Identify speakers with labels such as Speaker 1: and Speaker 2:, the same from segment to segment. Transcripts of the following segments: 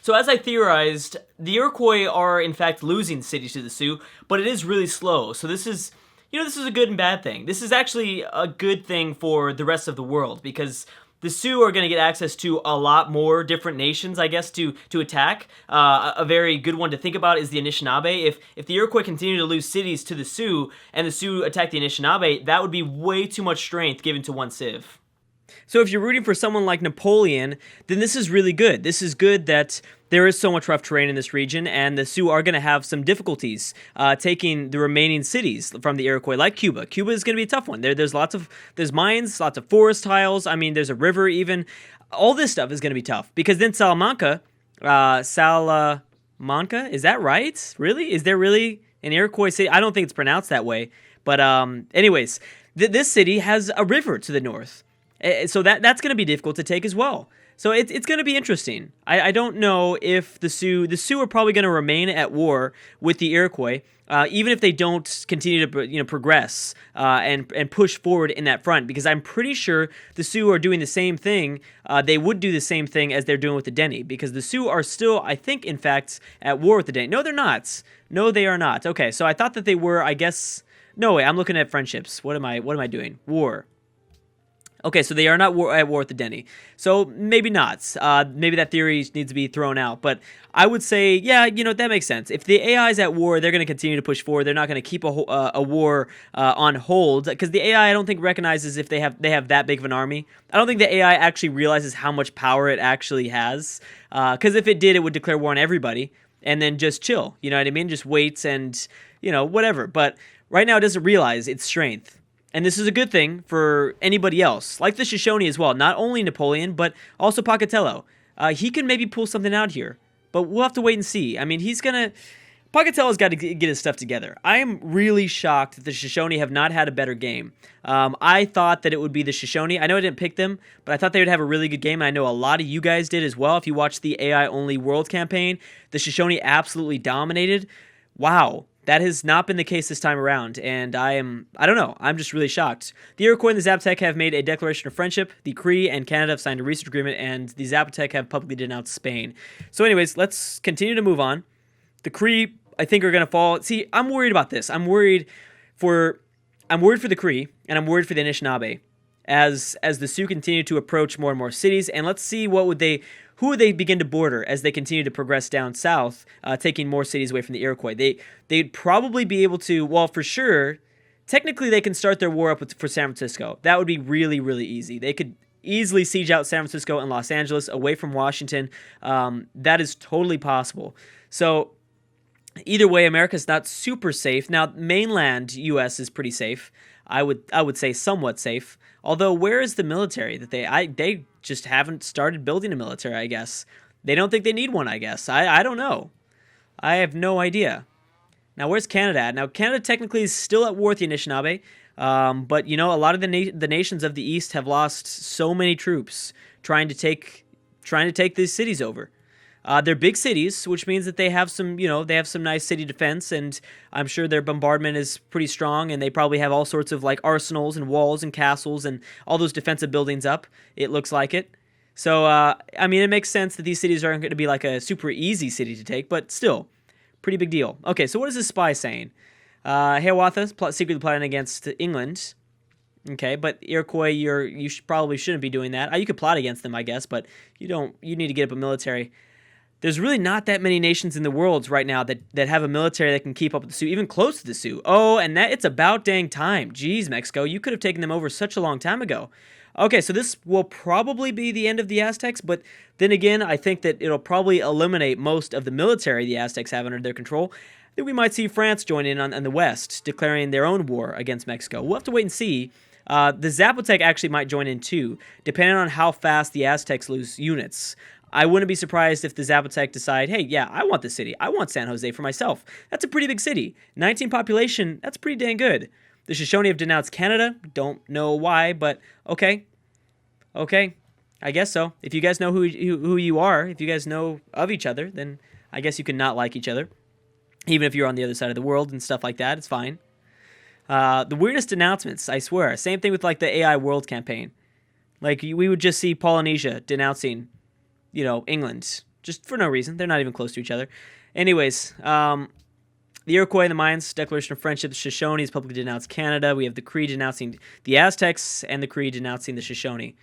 Speaker 1: So as I theorized, the Iroquois are in fact losing cities to the Sioux, but it is really slow. So this is, this is a good and bad thing. This is actually a good thing for the rest of the world because the Sioux are going to get access to a lot more different nations, I guess, to attack. A very good one to think about is the Anishinaabe. If the Iroquois continue to lose cities to the Sioux and the Sioux attack the Anishinaabe, that would be way too much strength given to one civ. So if you're rooting for someone like Napoleon, then this is really good. This is good that there is so much rough terrain in this region, and the Sioux are going to have some difficulties taking the remaining cities from the Iroquois, like Cuba. Cuba is going to be a tough one. There's mines, lots of forest tiles. I mean, there's a river even. All this stuff is going to be tough because then Salamanca, is that right? Really? Is there really an Iroquois city? I don't think it's pronounced that way. But anyways, this city has a river to the north. So that's going to be difficult to take as well. So it's going to be interesting. I don't know if the Sioux are probably going to remain at war with the Iroquois, even if they don't continue to progress and push forward in that front, because I'm pretty sure the Sioux are doing the same thing. They would do the same thing as they're doing with the Denny, because the Sioux are still, I think, in fact, at war with the Denny. No, they're not. No, they are not. Okay, so I thought that they were. I guess no way. I'm looking at friendships. What am I doing? War. Okay, so they are not at war with the Denny. So maybe not. Maybe that theory needs to be thrown out. But I would say, yeah, that makes sense. If the AI is at war, they're going to continue to push forward. They're not going to keep a war on hold, because the AI, I don't think, recognizes if they have that big of an army. I don't think the AI actually realizes how much power it actually has. Because if it did, it would declare war on everybody and then just chill. You know what I mean? Just wait and whatever. But right now, it doesn't realize its strength. And this is a good thing for anybody else, like the Shoshone as well. Not only Napoleon, but also Pocatello. He can maybe pull something out here, but we'll have to wait and see. I mean, Pocatello's got to get his stuff together. I am really shocked that the Shoshone have not had a better game. I thought that it would be the Shoshone. I know I didn't pick them, but I thought they would have a really good game, and I know a lot of you guys did as well. If you watched the AI-only World campaign, the Shoshone absolutely dominated. Wow. That has not been the case this time around, and I don't know, I'm just really shocked. The Iroquois and the Zapotec have made a declaration of friendship. The Cree and Canada have signed a research agreement, and the Zapotec have publicly denounced Spain. So anyways, let's continue to move on. The Cree, I think, are going to fall. See, I'm worried about this. I'm worried for the Cree, and I'm worried for the Anishinaabe. As the Sioux continue to approach more and more cities, and let's see who would they begin to border as they continue to progress down south, taking more cities away from the Iroquois. They'd probably be able to, well, for sure, technically they can start their war up for San Francisco. That would be really, really easy. They could easily siege out San Francisco and Los Angeles away from Washington. That is totally possible. So either way, America's not super safe. Now, mainland U.S. is pretty safe. I would say somewhat safe. Although, where is the military that they just haven't started building a military, I guess. They don't think they need one, I guess. I don't know. I have no idea. Now, where's Canada at? Now, Canada technically is still at war with the Anishinaabe, but, a lot of the nations of the East have lost so many troops trying to take these cities over. They're big cities, which means that they have some nice city defense, and I'm sure their bombardment is pretty strong, and they probably have all sorts of like arsenals and walls and castles and all those defensive buildings up. It looks like it. So, I mean, it makes sense that these cities aren't going to be like a super easy city to take, but still, pretty big deal. Okay, so what is this spy saying? Hiawatha secretly plotting against England. Okay, but Iroquois, you probably shouldn't be doing that. You could plot against them, I guess, but you don't. You need to get up a military. There's really not that many nations in the world right now that have a military that can keep up with the Sioux, even close to the Sioux. Oh, and it's about dang time. Jeez, Mexico, you could have taken them over such a long time ago. Okay, so this will probably be the end of the Aztecs, but then again, I think that it'll probably eliminate most of the military the Aztecs have under their control. Then we might see France join in on the West, declaring their own war against Mexico. We'll have to wait and see. The Zapotec actually might join in too, depending on how fast the Aztecs lose units. I wouldn't be surprised if the Zapotec decide, hey, yeah, I want the city. I want San Jose for myself. That's a pretty big city. 19 population, that's pretty dang good. The Shoshone have denounced Canada. Don't know why, but okay. Okay, I guess so. If you guys know who you are, if you guys know of each other, then I guess you can not like each other. Even if you're on the other side of the world and stuff like that, it's fine. The weirdest announcements, I swear. Same thing with like the AI World campaign. Like we would just see Polynesia denouncing, England. just for no reason. They're not even close to each other. Anyways, the Iroquois and the Mayans, declaration of friendship. The Shoshones publicly denounced Canada. We have the Cree denouncing the Aztecs and the Cree denouncing the Shoshone.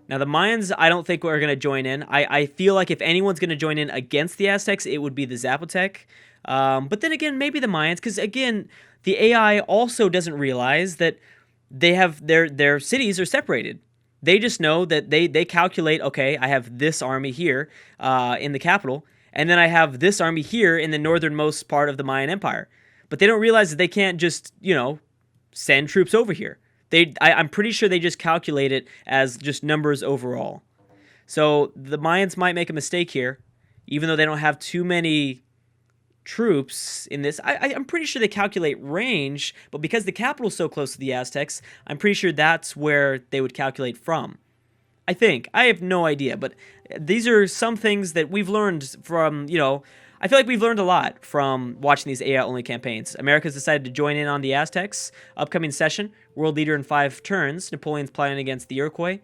Speaker 1: Now, the Mayans, I don't think we're going to join in. I feel like if anyone's going to join in against the Aztecs, it would be the Zapotec. But then again, maybe the Mayans, because again, the AI also doesn't realize that they have their cities are separated. They just know that they calculate, okay, I have this army here in the capital, and then I have this army here in the northernmost part of the Mayan Empire. But they don't realize that they can't just, send troops over here. I'm pretty sure they just calculate it as just numbers overall. So the Mayans might make a mistake here, even though they don't have too many troops in this. I'm pretty sure they calculate range, but because the capital is so close to the Aztecs, I'm pretty sure that's where they would calculate from. I think. I have no idea, but these are some things that we've learned from, I feel like we've learned a lot from watching these AI-only campaigns. America's decided to join in on the Aztecs. Upcoming session, world leader in 5 turns. Napoleon's planning against the Iroquois.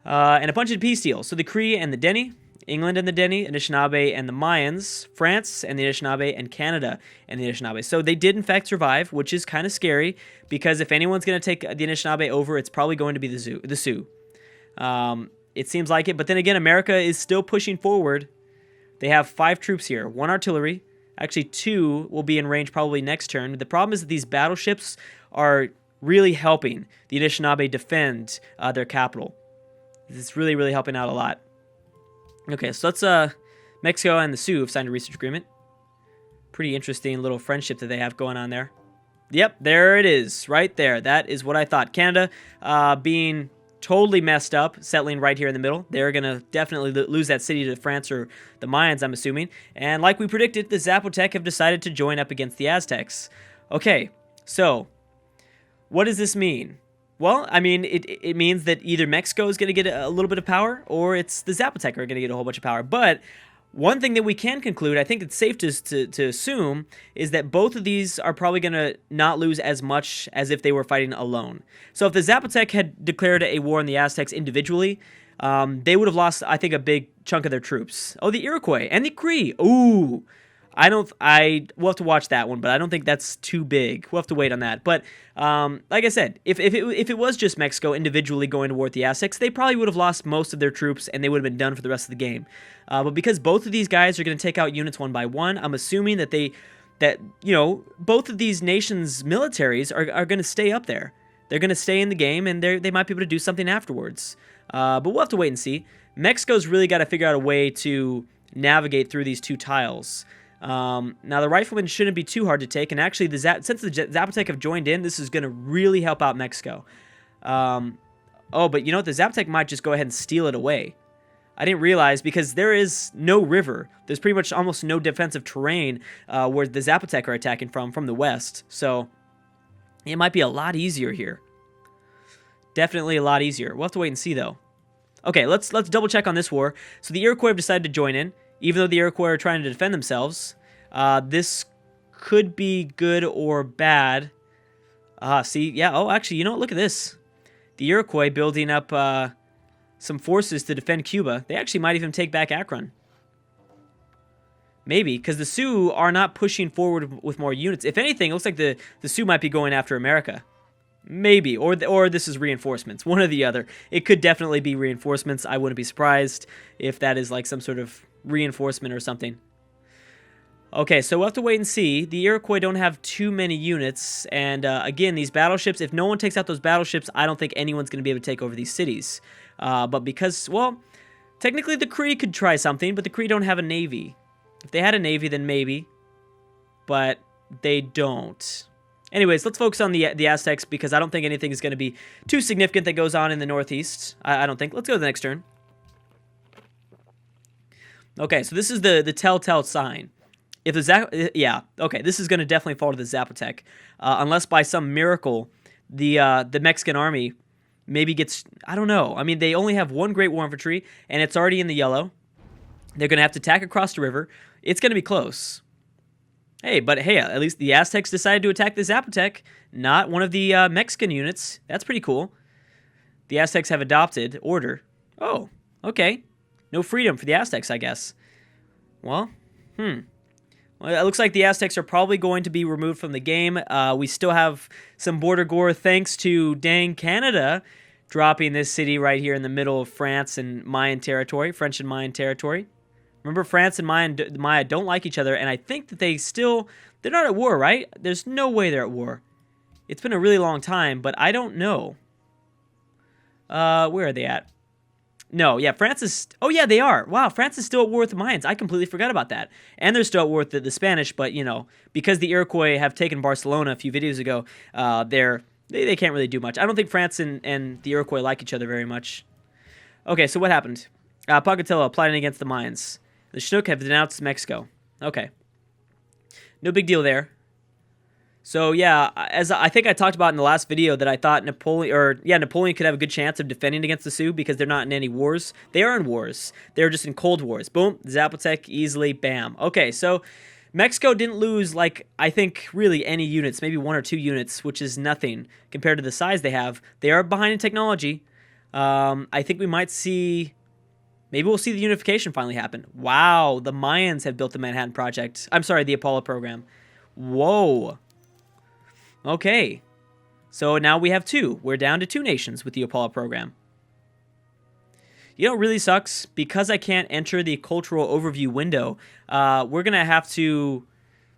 Speaker 1: And a bunch of peace deals. So the Cree and the Deni, England and the Deni, Anishinaabe and the Mayans, France and the Anishinaabe, and Canada and the Anishinaabe. So they did, in fact, survive, which is kind of scary, because if anyone's going to take the Anishinaabe over, it's probably going to be the Sioux. It seems like it. But then again, America is still pushing forward. They have 5 troops here, 1 artillery. Actually, 2 will be in range probably next turn. The problem is that these battleships are really helping the Anishinaabe defend their capital. It's really, really helping out a lot. Okay, so let's, Mexico and the Sioux have signed a research agreement. Pretty interesting little friendship that they have going on there. Yep, there it is, right there. That is what I thought. Canada being totally messed up, settling right here in the middle. They're going to definitely lose that city to France or the Mayans, I'm assuming. And like we predicted, the Zapotec have decided to join up against the Aztecs. Okay, so what does this mean? Well, I mean, it means that either Mexico is going to get a little bit of power, or it's the Zapotec are going to get a whole bunch of power. But one thing that we can conclude, I think it's safe to assume, is that both of these are probably going to not lose as much as if they were fighting alone. So if the Zapotec had declared a war on the Aztecs individually, they would have lost, I think, a big chunk of their troops. Oh, the Iroquois and the Cree. Ooh, we'll have to watch that one, but I don't think that's too big. We'll have to wait on that. But like I said, if it was just Mexico individually going to war with the Aztecs, they probably would have lost most of their troops, and they would have been done for the rest of the game. But because both of these guys are going to take out units one by one, I'm assuming that both of these nations' militaries are going to stay up there. They're going to stay in the game, and they might be able to do something afterwards. But we'll have to wait and see. Mexico's really got to figure out a way to navigate through these 2 tiles. Now, the riflemen shouldn't be too hard to take, and actually, since the Zapotec have joined in, this is going to really help out Mexico. But you know what? The Zapotec might just go ahead and steal it away. I didn't realize, because there is no river. There's pretty much almost no defensive terrain where the Zapotec are attacking from the west. So it might be a lot easier here. Definitely a lot easier. We'll have to wait and see, though. Okay, let's double check on this war. So the Iroquois have decided to join in, even though the Iroquois are trying to defend themselves. This could be good or bad. See, yeah. Oh, actually, you know what? Look at this. The Iroquois building up some forces to defend Cuba. They actually might even take back Akron. Maybe, because the Sioux are not pushing forward with more units. If anything, it looks like the Sioux might be going after America. Maybe, or this is reinforcements. One or the other. It could definitely be reinforcements. I wouldn't be surprised if that is like some sort of reinforcement or something. Okay, so we'll have to wait and see. The Iroquois don't have too many units, and again, these battleships, if no one takes out those battleships, I don't think anyone's going to be able to take over these cities. But because, well, technically the Cree could try something, but the Cree don't have a navy. If they had a navy, then maybe, but they don't. Anyways, let's focus on the Aztecs, because I don't think anything is going to be too significant that goes on in the northeast. I don't think. Let's go to the next turn. Okay, so this is the telltale sign. If the okay, this is going to definitely fall to the Zapotec, unless by some miracle the Mexican army maybe gets, I don't know. I mean, they only have 1 great war infantry, and it's already in the yellow. They're going to have to attack across the river. It's going to be close. Hey, at least the Aztecs decided to attack the Zapotec, not one of the Mexican units. That's pretty cool. The Aztecs have adopted order. Oh, okay. No freedom for the Aztecs, I guess. Well, Well, it looks like the Aztecs are probably going to be removed from the game. We still have some border gore thanks to dang Canada dropping this city right here in the middle of France and Mayan territory, French and Mayan territory. Remember, France and Maya don't like each other, and I think that they're not at war, right? There's no way they're at war. It's been a really long time, but I don't know. Where are they at? No, yeah, France is... Oh, yeah, they are. Wow, France is still at war with the Mayans. I completely forgot about that. And they're still at war with the Spanish, but, you know, because the Iroquois have taken Barcelona a few videos ago, they can't really do much. I don't think France and the Iroquois like each other very much. Okay, so what happened? Pocatello plotting against the Mayans. The Chinook have denounced Mexico. Okay. No big deal there. So yeah, as I think I talked about in the last video, that I thought Napoleon could have a good chance of defending against the Sioux because they're not in any wars. They are in wars. They're just in cold wars. Boom, Zapotec easily, bam. Okay, so Mexico didn't lose, like, I think really any units, maybe 1 or 2 units, which is nothing compared to the size they have. They are behind in technology. I think we might see, maybe we'll see the unification finally happen. Wow, the Mayans have built the Manhattan Project. I'm sorry, the Apollo program. Whoa. Okay, so now we have 2. We're down to 2 nations with the Apollo program. You know what really sucks? Because I can't enter the cultural overview window, we're going to have to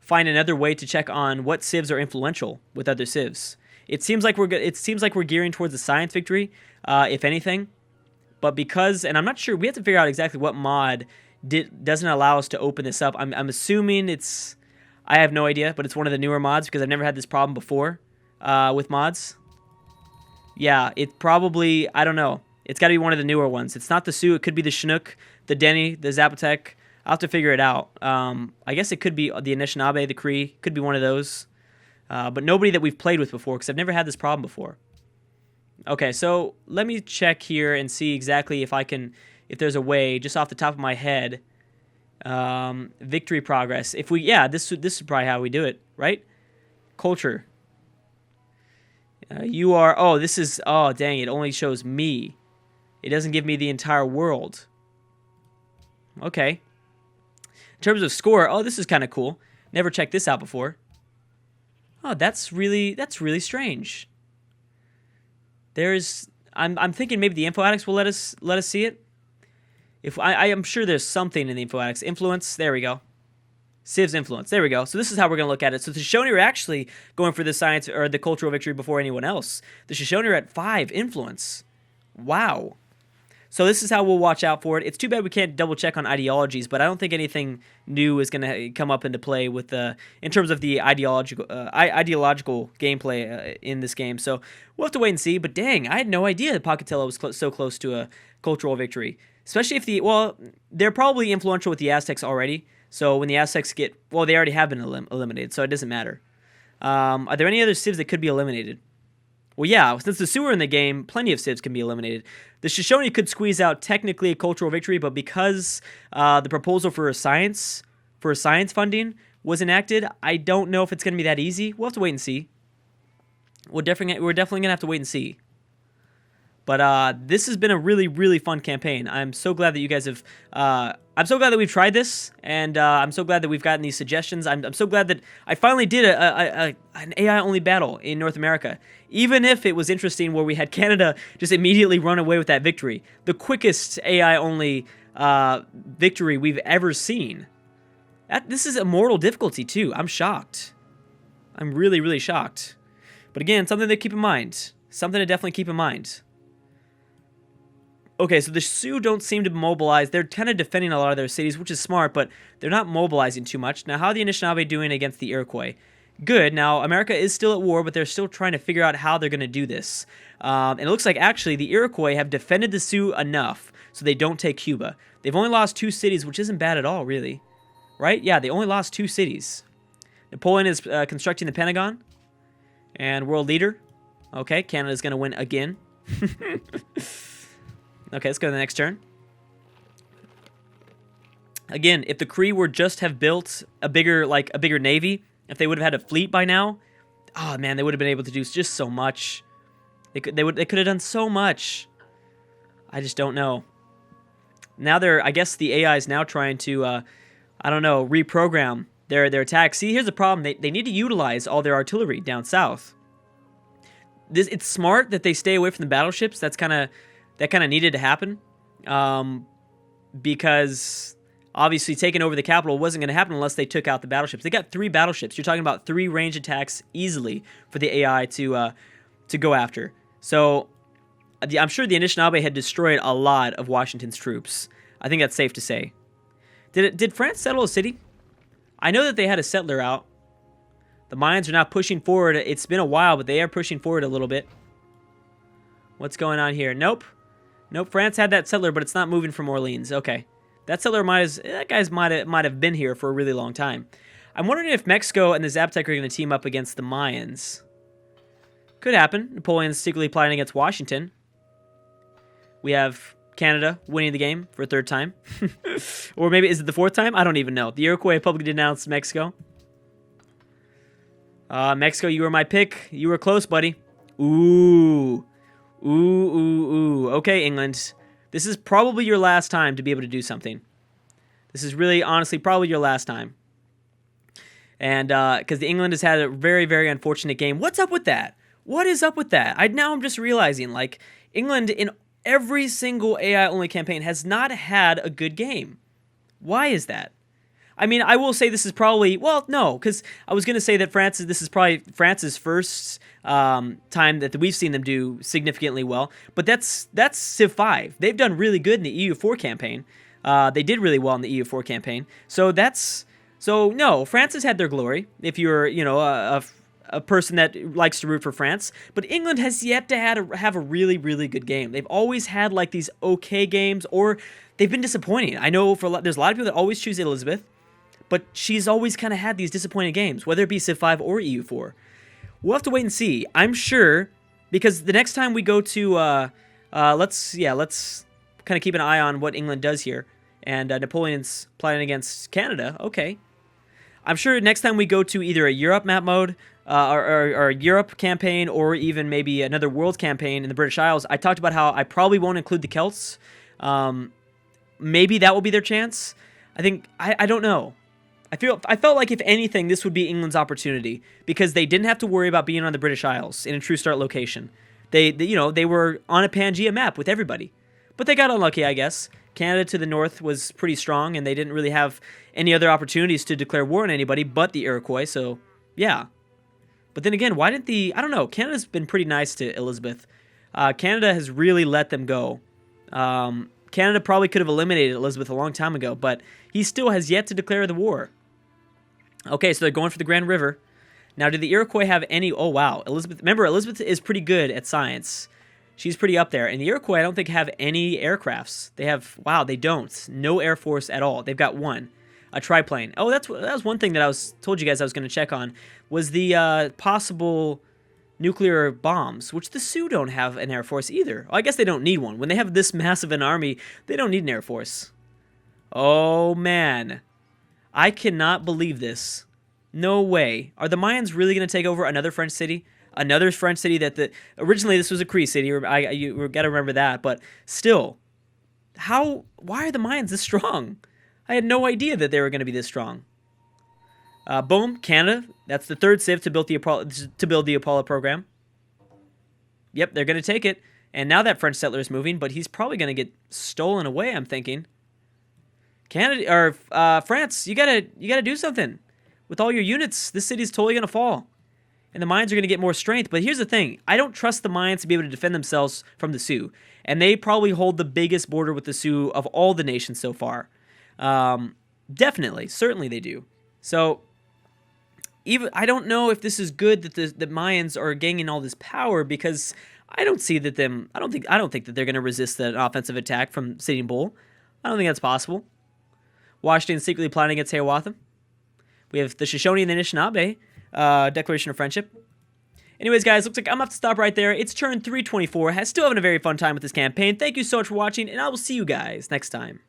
Speaker 1: find another way to check on what civs are influential with other civs. It seems like we're gearing towards a science victory, if anything. But because, and I'm not sure, we have to figure out exactly what mod doesn't allow us to open this up. I'm assuming it's... I have no idea, but it's one of the newer mods because I've never had this problem before with mods. Yeah, it probably, I don't know. It's got to be one of the newer ones. It's not the Sioux. It could be the Chinook, the Denny, the Zapotec. I'll have to figure it out. I guess it could be the Anishinaabe, the Cree. Could be one of those. But nobody that we've played with before because I've never had this problem before. Okay, so let me check here and see exactly if there's a way, just off the top of my head. Victory progress. If we, yeah, this is probably how we do it, right? Culture. You are, oh, this is, oh, dang, it only shows me. It doesn't give me the entire world. Okay. In terms of score, oh, this is kind of cool. Never checked this out before. Oh, that's really strange. I'm thinking maybe the info addicts will let us see it. If I am sure there's something in the info addicts. Influence, there we go. Civ's influence, there we go. So this is how we're going to look at it. So the Shoshone are actually going for the science or the cultural victory before anyone else. The Shoshone are at 5 influence. Wow. So this is how we'll watch out for it. It's too bad we can't double check on ideologies, but I don't think anything new is going to come up into play with in terms of the ideological gameplay in this game. So we'll have to wait and see. But dang, I had no idea that Pocatello was so close to a cultural victory. Especially if they're probably influential with the Aztecs already. So when the Aztecs they already have been eliminated, so it doesn't matter. Are there any other civs that could be eliminated? Well, yeah, since the Sioux are in the game, plenty of civs can be eliminated. The Shoshone could squeeze out technically a cultural victory, but because the proposal for a science funding was enacted, I don't know if it's going to be that easy. We'll have to wait and see. We're definitely going to have to wait and see. But this has been a really, really fun campaign. I'm so glad that you guys have... I'm so glad that we've tried this, and I'm so glad that we've gotten these suggestions. I'm so glad that I finally did an AI-only battle in North America, even if it was interesting where we had Canada just immediately run away with that victory. The quickest AI-only victory we've ever seen. This is immortal difficulty, too. I'm shocked. I'm really, really shocked. But again, something to keep in mind. Something to definitely keep in mind. Okay, so the Sioux don't seem to mobilize. They're kind of defending a lot of their cities, which is smart, but they're not mobilizing too much. Now, how are the Anishinaabe doing against the Iroquois? Good. Now, America is still at war, but they're still trying to figure out how they're going to do this. And it looks like, actually, the Iroquois have defended the Sioux enough so they don't take Cuba. They've only lost 2 cities, which isn't bad at all, really. Right? Yeah, they only lost 2 cities. Napoleon is constructing the Pentagon. And world leader. Okay, Canada's going to win again. Okay, let's go to the next turn. Again, if the Cree were just have built a bigger navy, if they would have had a fleet by now, oh man, they would have been able to do just so much. They could have done so much. I just don't know. Now I guess the AI is now trying to I don't know, reprogram their attack. See, here's the problem. They need to utilize all their artillery down south. It's smart that they stay away from the battleships. That kind of needed to happen, because obviously taking over the capital wasn't going to happen unless they took out the battleships. They got 3 battleships. You're talking about 3 range attacks easily for the AI to go after. So I'm sure the Anishinaabe had destroyed a lot of Washington's troops. I think that's safe to say. Did France settle a city? I know that they had a settler out. The Mayans are now pushing forward. It's been a while, but they are pushing forward a little bit. What's going on here? Nope. Nope, France had that settler, but it's not moving from Orleans. Okay. That settler might have been here for a really long time. I'm wondering if Mexico and the Zaptec are going to team up against the Mayans. Could happen. Napoleon's secretly plotting against Washington. We have Canada winning the game for a 3rd time. Or maybe, is it the 4th time? I don't even know. The Iroquois publicly denounced Mexico. Mexico, you were my pick. You were close, buddy. Ooh. Ooh, ooh, ooh. Okay, England. This is probably your last time to be able to do something. This is really, honestly, probably your last time. And, because the England has had a very, very unfortunate game. What's up with that? What is up with that? Now I'm just realizing, like, England in every single AI-only campaign has not had a good game. Why is that? I mean, I will say this is probably, well, no, because I was going to say that this is probably France's first time that we've seen them do significantly well, but that's Civ 5. They've done really good in the EU4 campaign. They did really well in the EU4 campaign. So no, France has had their glory, if you're, a person that likes to root for France, but England has yet to have a really, really good game. They've always had, like, these okay games, or they've been disappointing. I know there's a lot of people that always choose Elizabeth, but she's always kind of had these disappointing games, whether it be Civ 5 or EU4. We'll have to wait and see. I'm sure, because the next time we go to, let's kind of keep an eye on what England does here. And Napoleon's plotting against Canada. Okay. I'm sure next time we go to either a Europe map mode, or a Europe campaign, or even maybe another world campaign in the British Isles, I talked about how I probably won't include the Celts. Maybe that will be their chance. I don't know. I felt like, if anything, this would be England's opportunity, because they didn't have to worry about being on the British Isles in a true start location. They were on a Pangea map with everybody, but they got unlucky, I guess. Canada to the north was pretty strong, and they didn't really have any other opportunities to declare war on anybody but the Iroquois. So yeah, but then again, why didn't I don't know. Canada's been pretty nice to Elizabeth. Canada has really let them go. Canada probably could have eliminated Elizabeth a long time ago, but he still has yet to declare the war. Okay, so they're going for the Grand River. Now, did the Iroquois have any... Oh, wow. Remember, Elizabeth is pretty good at science. She's pretty up there. And the Iroquois, I don't think, have any aircrafts. They have... Wow, they don't. No Air Force at all. They've got one. A triplane. Oh, that was one thing that told you guys I was going to check on, was the possible nuclear bombs, which the Sioux don't have an Air Force either. Well, I guess they don't need one. When they have this massive an army, they don't need an Air Force. Oh, man. I cannot believe this. No way. Are the Mayans really going to take over another French city? Another French city originally this was a Cree city. You got to remember that. But still, why are the Mayans this strong? I had no idea that they were going to be this strong. Boom, Canada. That's the 3rd civ to build the Apollo program. Yep, they're going to take it. And now that French settler is moving, but he's probably going to get stolen away, I'm thinking. Canada or France, you gotta do something with all your units. This city's totally gonna fall, and the Mayans are gonna get more strength. But here's the thing: I don't trust the Mayans to be able to defend themselves from the Sioux, and they probably hold the biggest border with the Sioux of all the nations so far. Definitely, certainly they do. So, I don't know if this is good that the Mayans are gaining all this power, because I don't think that they're gonna resist an offensive attack from Sitting Bull. I don't think that's possible. Washington secretly plotting against Hiawatha. We have the Shoshone and the Anishinaabe declaration of friendship. Anyways, guys, looks like I'm going to have to stop right there. It's turn 324. Still having a very fun time with this campaign. Thank you so much for watching, and I will see you guys next time.